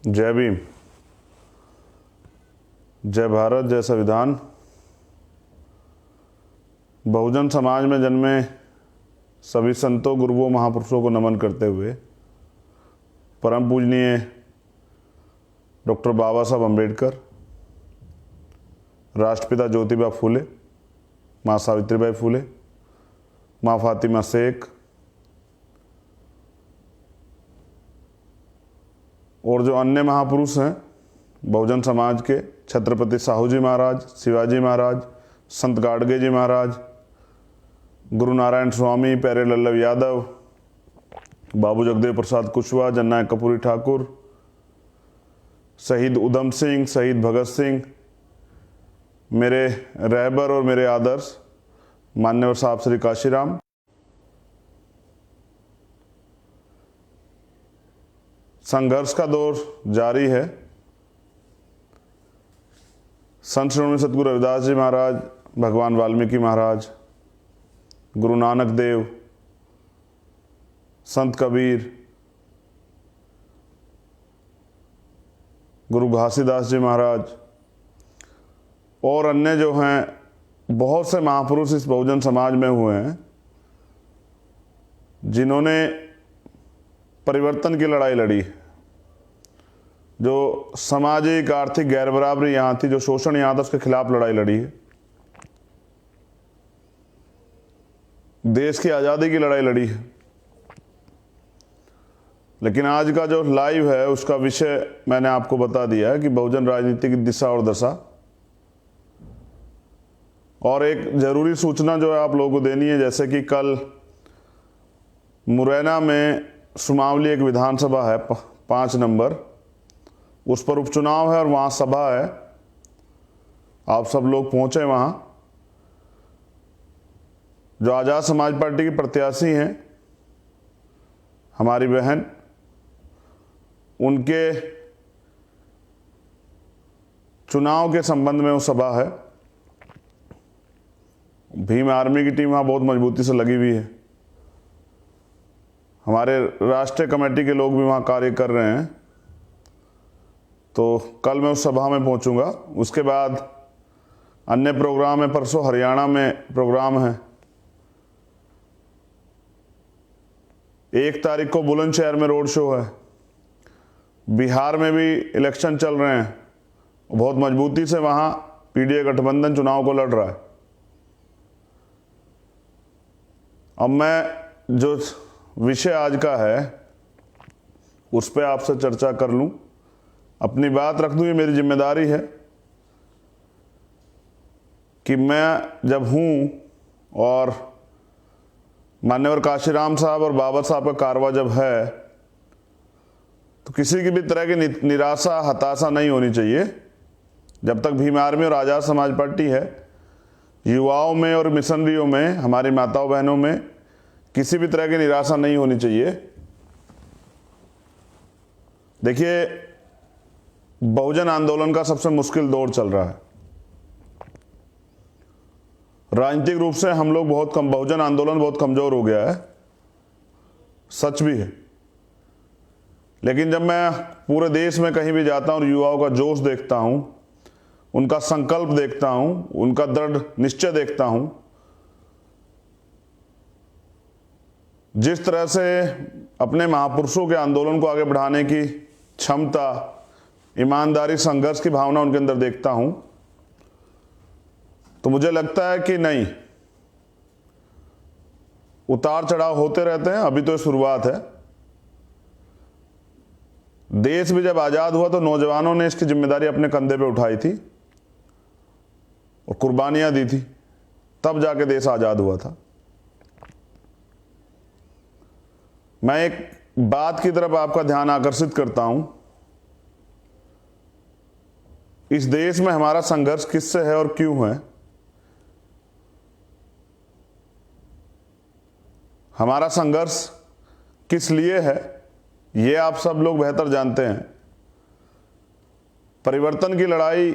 जय भीम, जय भारत, जय संविधान। बहुजन समाज में जन्मे सभी संतों, गुरुओं, महापुरुषों को नमन करते हुए परम पूजनीय डॉक्टर बाबा साहब अम्बेडकर, राष्ट्रपिता ज्योतिबा फूले, माँ सावित्रीबाई फूले, माँ फातिमा शेख और जो अन्य महापुरुष हैं बहुजन समाज के, छत्रपति साहू जी महाराज, शिवाजी महाराज, संत गाडगे जी महाराज, गुरु नारायण स्वामी, प्यारे लल्लभ यादव, बाबू जगदेव प्रसाद कुशवाहा, जननायक कपूरी ठाकुर, शहीद उधम सिंह, शहीद भगत सिंह, मेरे रहबर और मेरे आदर्श मान्यवर साहब श्री काशीराम। संघर्ष का दौर जारी है। संत श्रोमणी सतगुरु रविदास जी महाराज, भगवान वाल्मीकि महाराज, गुरु नानक देव, संत कबीर, गुरु घासीदास जी महाराज और अन्य जो हैं बहुत से महापुरुष इस बहुजन समाज में हुए हैं जिन्होंने परिवर्तन की लड़ाई लड़ी। जो सामाजिक आर्थिक गैर बराबरी यहाँ थी, जो शोषण यहाँ था, उसके खिलाफ लड़ाई लड़ी है। देश की आज़ादी की लड़ाई लड़ी है। लेकिन आज का जो लाइव है उसका विषय मैंने आपको बता दिया है कि बहुजन राजनीति की दिशा और दशा। और एक जरूरी सूचना जो है आप लोगों को देनी है, जैसे कि कल मुरैना में सुमावली एक विधानसभा है 5 नंबर, उस पर उपचुनाव है और वहाँ सभा है। आप सब लोग पहुँचे वहाँ। जो आज़ाद समाज पार्टी की प्रत्याशी हैं हमारी बहन, उनके चुनाव के संबंध में वो सभा है। भीम आर्मी की टीम वहाँ बहुत मजबूती से लगी हुई है। हमारे राष्ट्रीय कमेटी के लोग भी वहाँ कार्य कर रहे हैं। तो कल मैं उस सभा में पहुँचूँगा। उसके बाद अन्य प्रोग्राम है, परसों हरियाणा में प्रोग्राम है। 1 तारीख को बुलंदशहर में रोड शो है। बिहार में भी इलेक्शन चल रहे हैं। बहुत मजबूती से वहाँ पीडीए गठबंधन चुनाव को लड़ रहा है। अब मैं जो विषय आज का है उस पर आपसे चर्चा कर लूं, अपनी बात रख दूं। ये मेरी जिम्मेदारी है कि मैं जब हूं और मान्यवर काशीराम साहब और बाबा साहब का कारवा जब है तो किसी की भी तरह की निराशा, हताशा नहीं होनी चाहिए। जब तक भीम आर्मी और आज़ाद समाज पार्टी है, युवाओं में और मिशनरियों में, हमारी माताओं बहनों में किसी भी तरह की निराशा नहीं होनी चाहिए। देखिए, बहुजन आंदोलन का सबसे मुश्किल दौर चल रहा है। राजनीतिक रूप से हम लोग बहुत कम, बहुजन आंदोलन बहुत कमजोर हो गया है, सच भी है। लेकिन जब मैं पूरे देश में कहीं भी जाता हूं और युवाओं का जोश देखता हूं, उनका संकल्प देखता हूं, उनका दृढ़ निश्चय देखता हूं, जिस तरह से अपने महापुरुषों के आंदोलन को आगे बढ़ाने की क्षमता, ईमानदारी, संघर्ष की भावना उनके अंदर देखता हूं, तो मुझे लगता है कि नहीं, उतार चढ़ाव होते रहते हैं। अभी तो शुरुआत है। देश भी जब आजाद हुआ तो नौजवानों ने इसकी जिम्मेदारी अपने कंधे पे उठाई थी और कुर्बानियां दी थी, तब जाके देश आजाद हुआ था। मैं एक बात की तरफ आपका ध्यान आकर्षित करता हूं। इस देश में हमारा संघर्ष किससे है और क्यों है? हमारा संघर्ष किस लिए है, ये आप सब लोग बेहतर जानते हैं। परिवर्तन की लड़ाई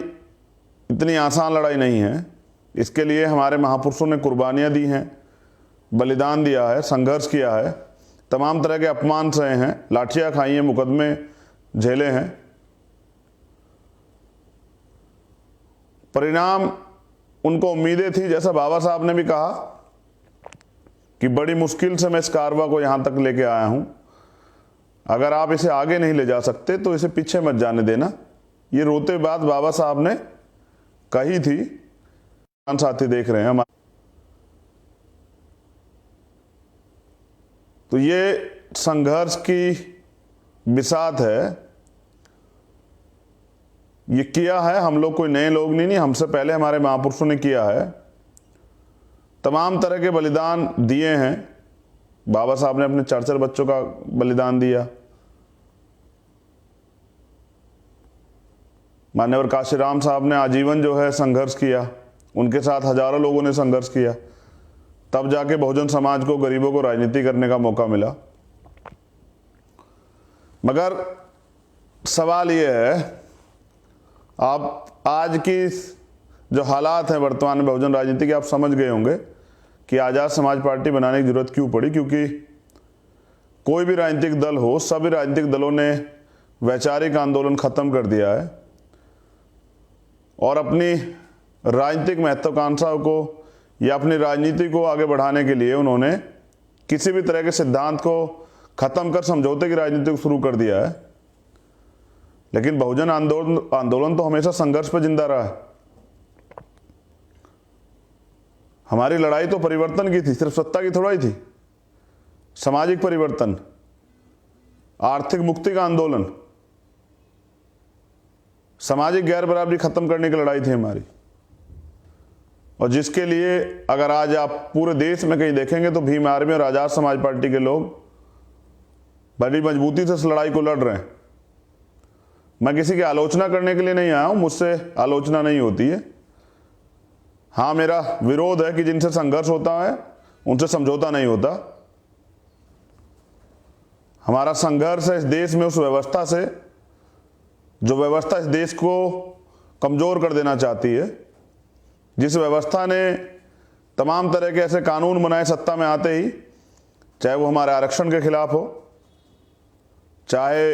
इतनी आसान लड़ाई नहीं है। इसके लिए हमारे महापुरुषों ने कुर्बानियां दी हैं, बलिदान दिया है, संघर्ष किया है, तमाम तरह के अपमान सहे हैं, लाठियां खाई हैं, मुकदमे झेले हैं। परिणाम उनको उम्मीदें थी, जैसा बाबा साहब ने भी कहा कि बड़ी मुश्किल से मैं इस कारवा को यहां तक लेके आया हूं, अगर आप इसे आगे नहीं ले जा सकते तो इसे पीछे मत जाने देना। ये रोते बात बाबा साहब ने कही थी। साथी देख रहे हैं हमारे, तो ये संघर्ष की बिसात है। ये किया है हम लोग, कोई नए लोग नहीं, हमसे पहले हमारे महापुरुषों ने किया है। तमाम तरह के बलिदान दिए हैं। बाबा साहब ने अपने 4 बच्चों का बलिदान दिया। मान्यवर काशीराम साहब ने आजीवन जो है संघर्ष किया, उनके साथ हजारों लोगों ने संघर्ष किया, तब जाके बहुजन समाज को, गरीबों को राजनीति करने का मौका मिला। मगर सवाल यह है, आप आज की जो हालात हैं वर्तमान में बहुजन राजनीति के, आप समझ गए होंगे कि आज़ाद समाज पार्टी बनाने की जरूरत क्यों पड़ी। क्योंकि कोई भी राजनीतिक दल हो, सभी राजनीतिक दलों ने वैचारिक आंदोलन खत्म कर दिया है और अपनी राजनीतिक महत्वाकांक्षा को या अपनी राजनीति को आगे बढ़ाने के लिए उन्होंने किसी भी तरह के सिद्धांत को खत्म कर समझौते की राजनीति को शुरू कर दिया है। लेकिन बहुजन आंदोलन तो हमेशा संघर्ष पर जिंदा रहा है। हमारी लड़ाई तो परिवर्तन की थी, सिर्फ सत्ता की थोड़ा ही थी। सामाजिक परिवर्तन, आर्थिक मुक्ति का आंदोलन, सामाजिक गैर बराबरी खत्म करने की लड़ाई थी हमारी। और जिसके लिए अगर आज आप पूरे देश में कहीं देखेंगे तो भीम आर्मी और आजाद समाज पार्टी के लोग बड़ी मजबूती से इस लड़ाई को लड़ रहे हैं। मैं किसी की आलोचना करने के लिए नहीं आया हूं, मुझसे आलोचना नहीं होती है। हाँ, मेरा विरोध है कि जिनसे संघर्ष होता है उनसे समझौता नहीं होता। हमारा संघर्ष है इस देश में उस व्यवस्था से जो व्यवस्था इस देश को कमजोर कर देना चाहती है, जिस व्यवस्था ने तमाम तरह के ऐसे कानून बनाए सत्ता में आते ही, चाहे वो हमारे आरक्षण के खिलाफ हो, चाहे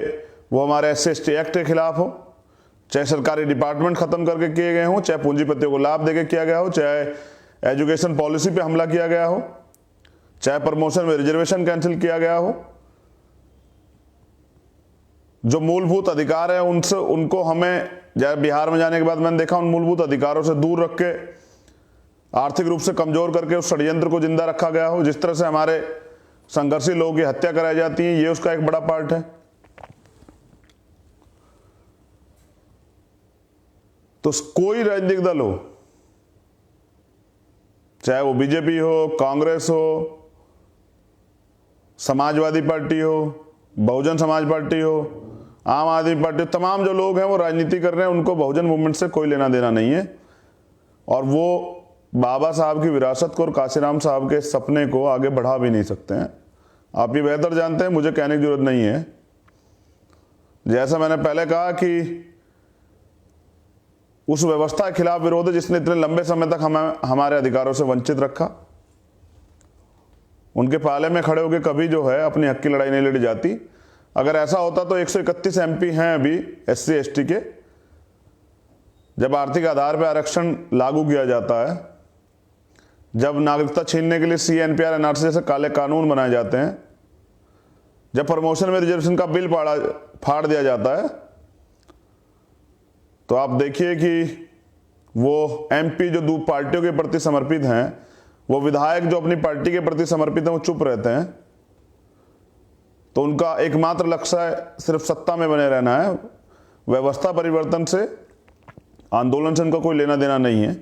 वो हमारे SC/ST एक्ट के खिलाफ हो, चाहे सरकारी डिपार्टमेंट खत्म करके किए गए हों, चाहे पूंजीपतियों को लाभ देके किया गया हो, चाहे एजुकेशन पॉलिसी पे हमला किया गया हो, चाहे प्रमोशन में रिजर्वेशन कैंसिल किया गया हो। जो मूलभूत अधिकार है उनसे, उनको हमें, जब बिहार में जाने के बाद मैंने देखा, उन मूलभूत अधिकारों से दूर रख के आर्थिक रूप से कमजोर करके उस षड्यंत्र को जिंदा रखा गया हो। जिस तरह से हमारे संघर्षी लोगों की हत्या कराई जाती है, ये उसका एक बड़ा पार्ट है। तो कोई राजनीतिक दल हो, चाहे वो बीजेपी हो, कांग्रेस हो, समाजवादी पार्टी हो, बहुजन समाज पार्टी हो, आम आदमी पार्टी, तमाम जो लोग हैं वो राजनीति कर रहे हैं, उनको बहुजन मूवमेंट से कोई लेना देना नहीं है। और वो बाबा साहब की विरासत को और काशीराम साहब के सपने को आगे बढ़ा भी नहीं सकते हैं। आप ये बेहतर जानते हैं, मुझे कहने की जरूरत नहीं है। जैसा मैंने पहले कहा कि उस व्यवस्था के खिलाफ विरोध है जिसने इतने लंबे समय तक हमारे अधिकारों से वंचित रखा। उनके पाले में खड़े होकर कभी जो है अपनी हक की लड़ाई नहीं लड़ी जाती। अगर ऐसा होता तो 131 MP हैं अभी SC/ST के। जब आर्थिक आधार पर आरक्षण लागू किया जाता है, जब नागरिकता छीनने के लिए CNPR NRC जैसे काले कानून बनाए जाते हैं, जब प्रमोशन में रिजर्वेशन का बिल फाड़ दिया जाता है, तो आप देखिए कि वो MP जो दो पार्टियों के प्रति समर्पित हैं, वो विधायक जो अपनी पार्टी के प्रति समर्पित हैं, वो चुप रहते हैं। तो उनका एकमात्र लक्ष्य सिर्फ सत्ता में बने रहना है। व्यवस्था परिवर्तन से, आंदोलन से उनका कोई लेना देना नहीं है।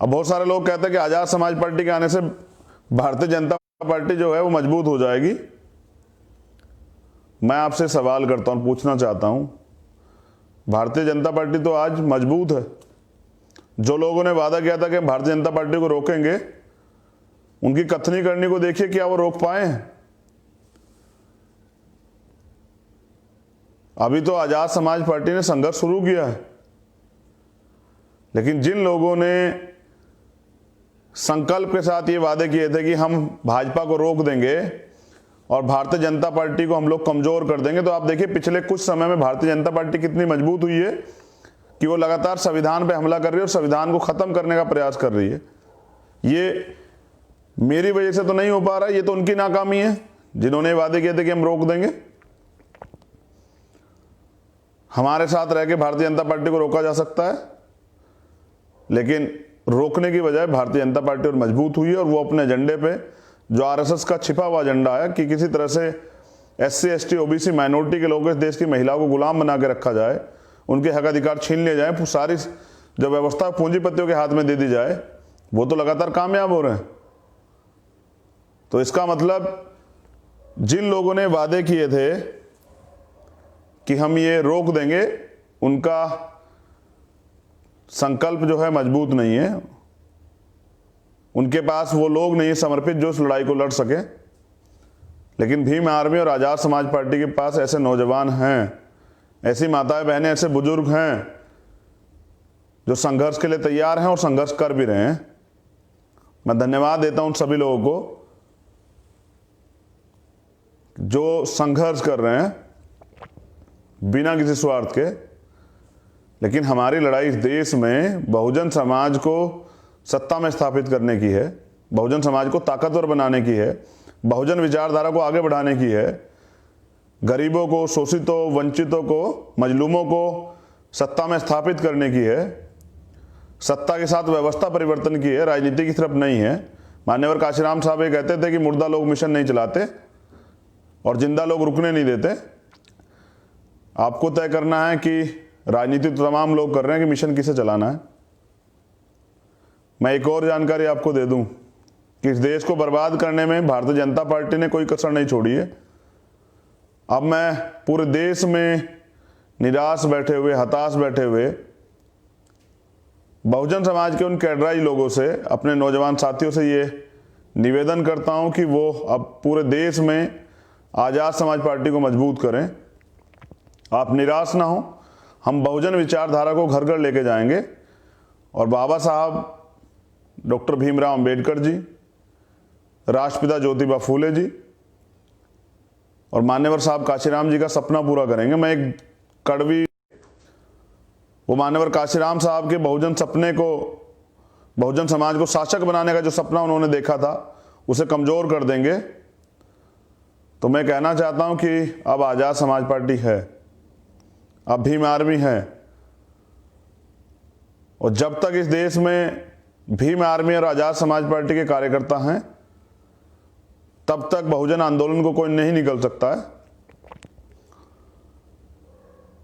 अब बहुत सारे लोग कहते हैं कि आजाद समाज पार्टी के आने से भारतीय जनता पार्टी जो है वो मजबूत हो जाएगी। मैं आपसे सवाल करता हूं, पूछना चाहता हूं, भारतीय जनता पार्टी तो आज मजबूत है। जो लोगों ने वादा किया था कि भारतीय जनता पार्टी को रोकेंगे, उनकी कथनी करनी को देखिए, क्या वो रोक पाए हैं? अभी तो आजाद समाज पार्टी ने संघर्ष शुरू किया है, लेकिन जिन लोगों ने संकल्प के साथ ये वादे किए थे कि हम भाजपा को रोक देंगे और भारतीय जनता पार्टी को हम लोग कमजोर कर देंगे, तो आप देखिए पिछले कुछ समय में भारतीय जनता पार्टी कितनी मजबूत हुई है। कि वो लगातार संविधान पे हमला कर रही है और संविधान को ख़त्म करने का प्रयास कर रही है। ये मेरी वजह से तो नहीं हो पा रहा, ये तो उनकी नाकामी है जिन्होंने वादे किए थे कि हम रोक देंगे। हमारे साथ रह के भारतीय जनता पार्टी को रोका जा सकता है, लेकिन रोकने की बजाय भारतीय जनता पार्टी और मजबूत हुई है और वो अपने एजेंडे पे जो आरएसएस का छिपा हुआ एजेंडा है कि किसी तरह से एससी एसटी ओबीसी माइनॉरिटी के लोगों, इस देश की महिलाओं को गुलाम बना के रखा जाए, उनके हक अधिकार छीन लिए जाए, सारी जो व्यवस्था पूंजीपतियों के हाथ में दे दी जाए, वो तो लगातार कामयाब हो रहे हैं। तो इसका मतलब जिन लोगों ने वादे किए थे कि हम ये रोक देंगे, उनका संकल्प जो है मजबूत नहीं है, उनके पास वो लोग नहीं समर्पित जो इस लड़ाई को लड़ सके। लेकिन भीम आर्मी और आज़ाद समाज पार्टी के पास ऐसे नौजवान हैं, ऐसी माताएं बहनें, ऐसे बुजुर्ग हैं जो संघर्ष के लिए तैयार हैं और संघर्ष कर भी रहे हैं। मैं धन्यवाद देता हूं उन सभी लोगों को जो संघर्ष कर रहे हैं बिना किसी स्वार्थ के। लेकिन हमारी लड़ाई इस देश में बहुजन समाज को सत्ता में स्थापित करने की है, बहुजन समाज को ताकतवर बनाने की है, बहुजन विचारधारा को आगे बढ़ाने की है, गरीबों को, शोषितों, वंचितों को, मजलूमों को सत्ता में स्थापित करने की है, सत्ता के साथ व्यवस्था परिवर्तन की है, राजनीति की तरफ नहीं है। मान्यवर काशीराम साहब ये कहते थे कि मुर्दा लोग मिशन नहीं चलाते और जिंदा लोग रुकने नहीं देते। आपको तय करना है कि राजनीति तो तमाम लोग कर रहे हैं कि मिशन किसे चलाना है। मैं एक और जानकारी आपको दे दूं कि इस देश को बर्बाद करने में भारतीय जनता पार्टी ने कोई कसर नहीं छोड़ी है। अब मैं पूरे देश में निराश बैठे हुए, हताश बैठे हुए बहुजन समाज के उन कैडराई लोगों से, अपने नौजवान साथियों से ये निवेदन करता हूं कि वो अब पूरे देश में आज़ाद समाज पार्टी को मजबूत करें। आप निराश ना हो, हम बहुजन विचारधारा को घर घर लेके जाएंगे और बाबा साहब डॉक्टर भीमराव अंबेडकर जी, राष्ट्रपिता ज्योतिबा फूले जी और मान्यवर साहब काशीराम जी का सपना पूरा करेंगे। मैं एक कड़वी, वो मान्यवर काशीराम साहब के बहुजन सपने को, बहुजन समाज को शासक बनाने का जो सपना उन्होंने देखा था, उसे कमजोर कर देंगे। तो मैं कहना चाहता हूं कि अब आज़ाद समाज पार्टी है, अब भीम आर्मी है, और जब तक इस देश में भीम आर्मी और आज़ाद समाज पार्टी के कार्यकर्ता हैं, तब तक बहुजन आंदोलन को कोई नहीं निकल सकता है।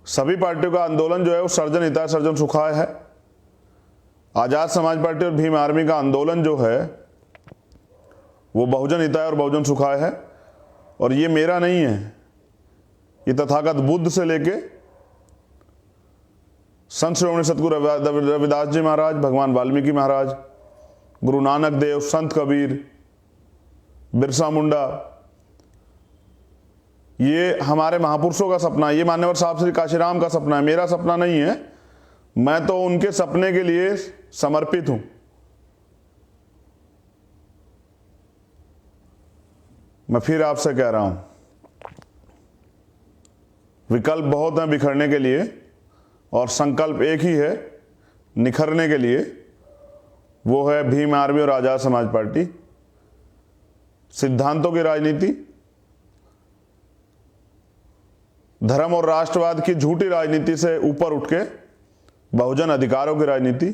सभी पार्टियों का आंदोलन जो है वो सर्जन हिताय सर्जन सुखाय है। आज़ाद समाज पार्टी और भीम आर्मी का आंदोलन जो है वो बहुजन हिताय और बहुजन सुखाय है। और ये मेरा नहीं है, ये तथागत बुद्ध से लेके संत श्रोमणी सतगुरु रविदास जी महाराज, भगवान वाल्मीकि महाराज, गुरु नानक देव, संत कबीर, बिरसा मुंडा, ये हमारे महापुरुषों का सपना है। ये मान्यवर साहब श्री काशीराम का सपना है, मेरा सपना नहीं है। मैं तो उनके सपने के लिए समर्पित हूं। मैं फिर आपसे कह रहा हूं, विकल्प बहुत हैं बिखरने के लिए और संकल्प एक ही है निखरने के लिए, वो है भीम आर्मी और आज़ाद समाज पार्टी। सिद्धांतों की राजनीति, धर्म और राष्ट्रवाद की झूठी राजनीति से ऊपर उठ के बहुजन अधिकारों की राजनीति,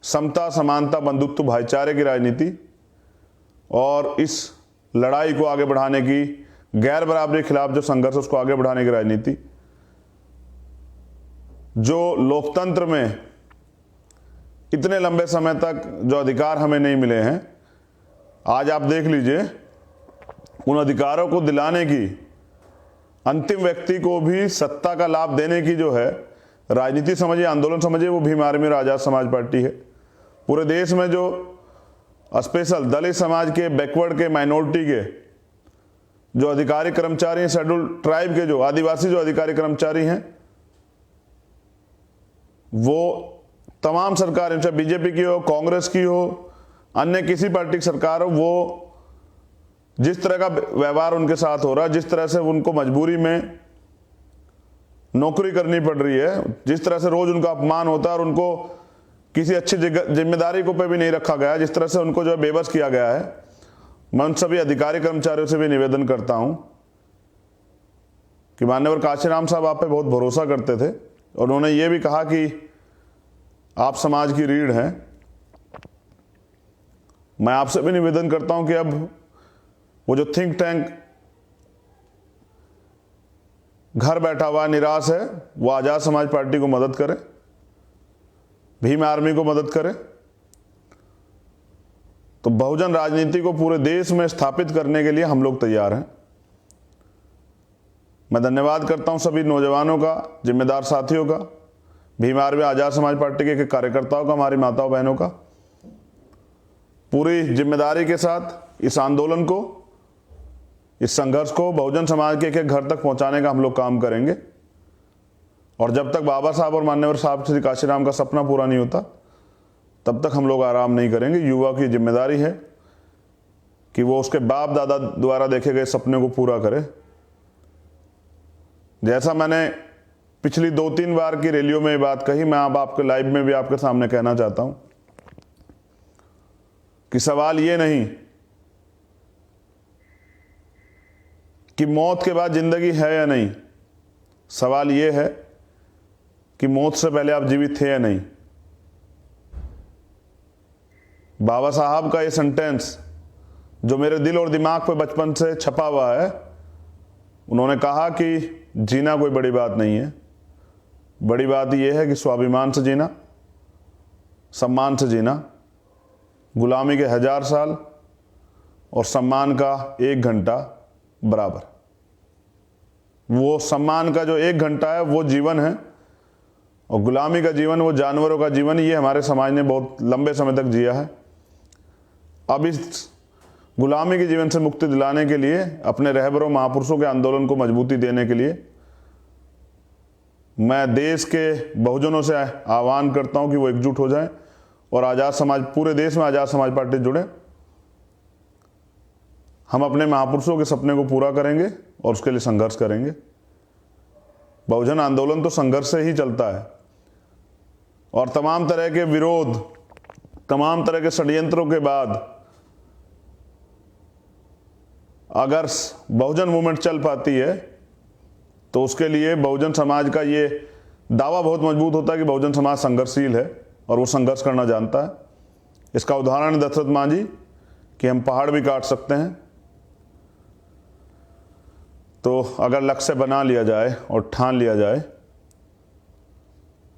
समता, समानता, बंधुत्व, भाईचारे की राजनीति और इस लड़ाई को आगे बढ़ाने की, गैर बराबरी के खिलाफ जो संघर्ष उसको आगे बढ़ाने की राजनीति, जो लोकतंत्र में इतने लंबे समय तक जो अधिकार हमें नहीं मिले हैं, आज आप देख लीजिए उन अधिकारों को दिलाने की, अंतिम व्यक्ति को भी सत्ता का लाभ देने की जो है राजनीति समझिए, आंदोलन समझिए, वो भीम आर्मी और आज़ाद समाज पार्टी है। पूरे देश में जो स्पेशल दलित समाज के, बैकवर्ड के, माइनॉरिटी के जो अधिकारी कर्मचारी हैं, शेड्यूल ट्राइब के जो आदिवासी जो अधिकारी कर्मचारी हैं, वो तमाम सरकारें, चाहे बीजेपी की हो, कांग्रेस की हो, अन्य किसी पार्टी की सरकार हो, वो जिस तरह का व्यवहार उनके साथ हो रहा है, जिस तरह से उनको मजबूरी में नौकरी करनी पड़ रही है, जिस तरह से रोज उनका अपमान होता है और उनको किसी अच्छी जिम्मेदारी को पे भी नहीं रखा गया, जिस तरह से उनको जो है बेबस किया गया है, मैं उन सभी अधिकारी कर्मचारियों से भी निवेदन करता हूं कि मान्यवर काशीराम साहब आप पे बहुत भरोसा करते थे और उन्होंने ये भी कहा कि आप समाज की रीढ़ हैं। मैं आपसे भी निवेदन करता हूं कि अब वो जो थिंक टैंक घर बैठा हुआ निराश है, वो आजाद समाज पार्टी को मदद करे, भीम आर्मी को मदद करे, तो बहुजन राजनीति को पूरे देश में स्थापित करने के लिए हम लोग तैयार हैं। मैं धन्यवाद करता हूं सभी नौजवानों का, जिम्मेदार साथियों का, भीम आर्मी आजाद समाज पार्टी के कार्यकर्ताओं का, हमारी माताओं बहनों का। पूरी जिम्मेदारी के साथ इस आंदोलन को, इस संघर्ष को बहुजन समाज के एक एक घर तक पहुंचाने का हम लोग काम करेंगे। और जब तक बाबा साहब और मान्यवर साहब श्री काशीराम का सपना पूरा नहीं होता, तब तक हम लोग आराम नहीं करेंगे। युवा की जिम्मेदारी है कि वो उसके बाप दादा द्वारा देखे गए सपने को पूरा करे। जैसा मैंने पिछली 2-3 बार की रैलियों में ये बात कही, मैं अब आपके लाइव में भी आपके सामने कहना चाहता हूं कि सवाल ये नहीं कि मौत के बाद जिंदगी है या नहीं, सवाल ये है कि मौत से पहले आप जीवित थे या नहीं। बाबा साहब का ये सेंटेंस जो मेरे दिल और दिमाग पे बचपन से छपा हुआ है, उन्होंने कहा कि जीना कोई बड़ी बात नहीं है, बड़ी बात यह है कि स्वाभिमान से जीना, सम्मान से जीना, गुलामी के 1000 साल और सम्मान का 1 घंटा बराबर। वो सम्मान का जो 1 घंटा है वो जीवन है, और गुलामी का जीवन वो जानवरों का जीवन। ये हमारे समाज ने बहुत लंबे समय तक जिया है। अब इस गुलामी के जीवन से मुक्ति दिलाने के लिए, अपने रहबरों महापुरुषों के आंदोलन को मजबूती देने के लिए मैं देश के बहुजनों से आह्वान करता हूं कि वो एकजुट हो जाएं और आजाद समाज, पूरे देश में आजाद समाज पार्टी जुड़े। हम अपने महापुरुषों के सपने को पूरा करेंगे और उसके लिए संघर्ष करेंगे। बहुजन आंदोलन तो संघर्ष से ही चलता है, और तमाम तरह के विरोध, तमाम तरह के षड्यंत्रों के बाद अगर बहुजन मूवमेंट चल पाती है तो उसके लिए बहुजन समाज का ये दावा बहुत मजबूत होता है कि बहुजन समाज संघर्षशील है और वो संघर्ष करना जानता है। इसका उदाहरण है दशरथ मांझी कि हम पहाड़ भी काट सकते हैं। तो अगर लक्ष्य बना लिया जाए और ठान लिया जाए,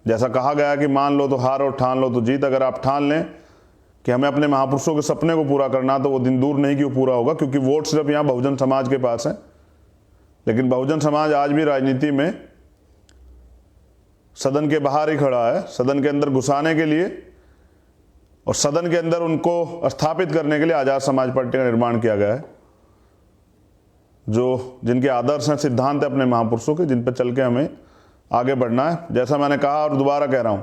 जैसा कहा गया कि मान लो तो हार और ठान लो तो जीत, अगर आप ठान लें कि हमें अपने महापुरुषों के सपने को पूरा करना, तो वो दिन दूर नहीं कि वो पूरा होगा, क्योंकि वोट सिर्फ यहाँ बहुजन समाज के पास है। लेकिन बहुजन समाज आज भी राजनीति में सदन के बाहर ही खड़ा है, सदन के अंदर घुसाने के लिए और सदन के अंदर उनको स्थापित करने के लिए आजाद समाज पार्टी का निर्माण किया गया है। जो जिनके आदर्श हैं, सिद्धांत है अपने महापुरुषों के, जिन पर चल के हमें आगे बढ़ना है। जैसा मैंने कहा और दोबारा कह रहा हूं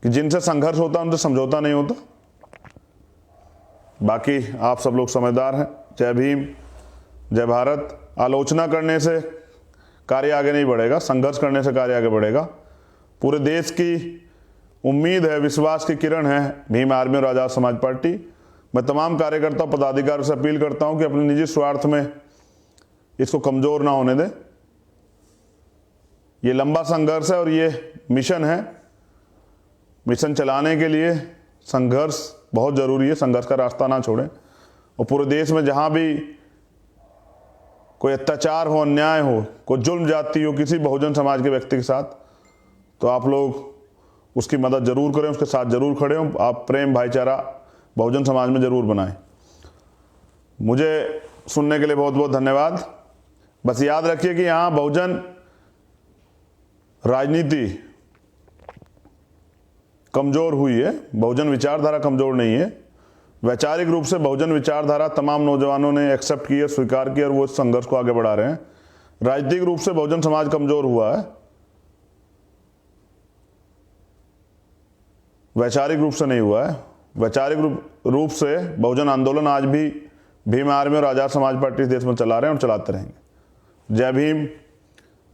कि जिनसे संघर्ष होता है उनसे समझौता नहीं होता। बाकी आप सब लोग समझदार हैं। जय भीम, जय भारत। आलोचना करने से कार्य आगे नहीं बढ़ेगा, संघर्ष करने से कार्य आगे बढ़ेगा। पूरे देश की उम्मीद है, विश्वास की किरण है भीम आर्मी और आजाद समाज पार्टी। मैं तमाम कार्यकर्ता पदाधिकारियों से अपील करता हूं कि अपने निजी स्वार्थ में इसको कमजोर ना होने दें। ये लंबा संघर्ष है और ये मिशन है। मिशन चलाने के लिए संघर्ष बहुत जरूरी है, संघर्ष का रास्ता ना छोड़ें। और पूरे देश में जहां भी कोई अत्याचार हो, अन्याय हो, कोई जुल्म जाती हो किसी बहुजन समाज के व्यक्ति के साथ, तो आप लोग उसकी मदद जरूर करें, उसके साथ जरूर खड़े हों। आप प्रेम भाईचारा बहुजन समाज में जरूर बनाएं। मुझे सुनने के लिए बहुत बहुत धन्यवाद। बस याद रखिए कि यहां बहुजन राजनीति कमजोर हुई है, बहुजन विचारधारा कमजोर नहीं है। वैचारिक रूप से बहुजन विचारधारा तमाम नौजवानों ने एक्सेप्ट की है, स्वीकार की, और वो इस संघर्ष को आगे बढ़ा रहे हैं। राजनीतिक रूप से बहुजन समाज कमजोर हुआ है, वैचारिक रूप से नहीं हुआ है। वैचारिक रूप से बहुजन आंदोलन आज भी भीम आर्मी और आजाद समाज पार्टी देश में चला रहे हैं और चलाते रहेंगे। जय भीम,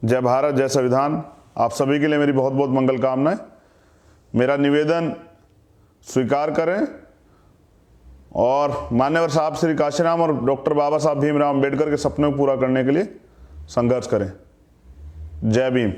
जय भारत, जय संविधान। आप सभी के लिए मेरी बहुत बहुत मंगल कामनाएं। मेरा निवेदन स्वीकार करें और मान्यवर साहब श्री काशीराम और डॉक्टर बाबा साहब भीमराव अंबेडकर के सपने को पूरा करने के लिए संघर्ष करें। जय भीम।